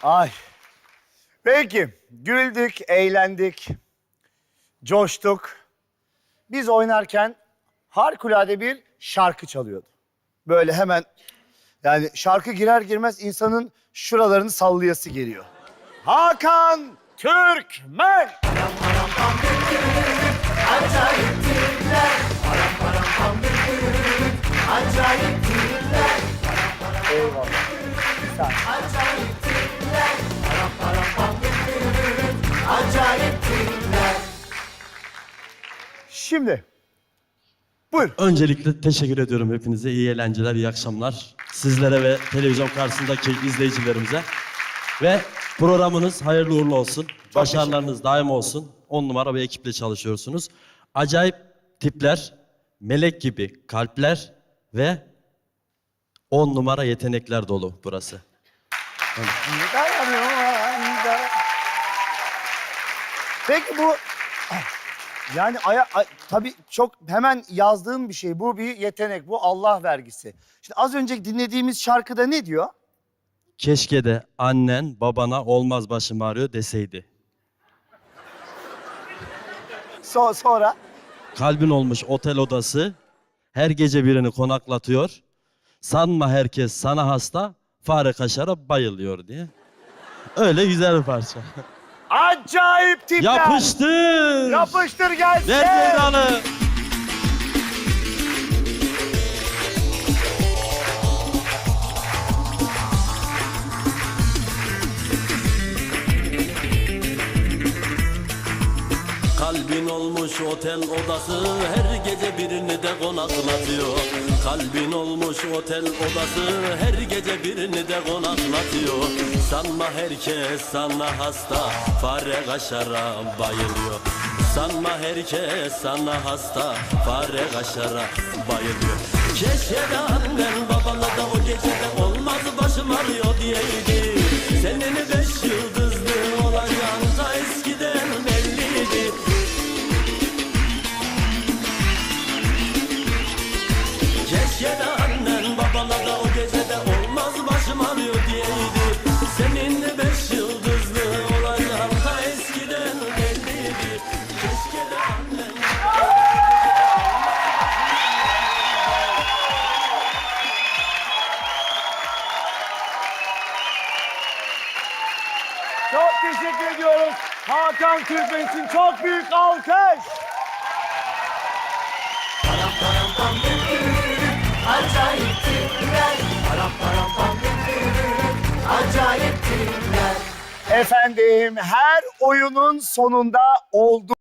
Ay. Peki, güldük, eğlendik, coştuk. Biz oynarken harikulade bir şarkı çalıyordu. Böyle hemen, yani şarkı girer girmez insanın şuralarını sallayası geliyor. Hakan Türkmen. Acayip tipler, acayip tipler, Eyvallah. Bir saniye. acayip tipler, acayip tipler. Şimdi, buyur. Öncelikle teşekkür ediyorum hepinize. İyi eğlenceler, iyi akşamlar. Sizlere ve televizyon karşısındaki izleyicilerimize. Ve programınız hayırlı uğurlu olsun. Başarılarınız daim olsun. 10 numara bir ekiple çalışıyorsunuz. Acayip tipler, melek gibi kalpler ve 10 numara yetenekler dolu burası. Peki bu, yani tabii çok hemen yazdığım bir şey. Bu bir yetenek, bu Allah vergisi. Şimdi az önce dinlediğimiz şarkıda ne diyor? Keşke de annen babana olmaz başım ağrıyor deseydi. Sonra? Kalbin olmuş otel odası, her gece birini konaklatıyor. Sanma herkes sana hasta, fare kaşara bayılıyor diye. Öyle güzel bir parça. Acayip tipler. Yapıştır! Yapıştır gelsin. Ver meydanı! Kalbin olmuş otel odası, her gece birini de konaklatıyor. Kalbin olmuş otel odası, her gece birini de konaklatıyor. Sanma herkes sana hasta, fare kaşara bayılıyor. Sanma herkes sana hasta, fare kaşara bayılıyor. Keşke de annen babana da o gecede olmaz başım ağrıyor diyeydi. Senin 5 yıldızlı olacağın da eskiden belliydi. Keşke de annen babana da o gecede olmaz başım ağrıyor diyeydi. Senin 5 yıldızlı olacağın da eskiden belliydi. Keşke de annen... Çok teşekkür ediyoruz. Hakan Türkmen için çok büyük alkış. Acayip tipler, acayip tipler. Efendim, her oyunun sonunda olduğu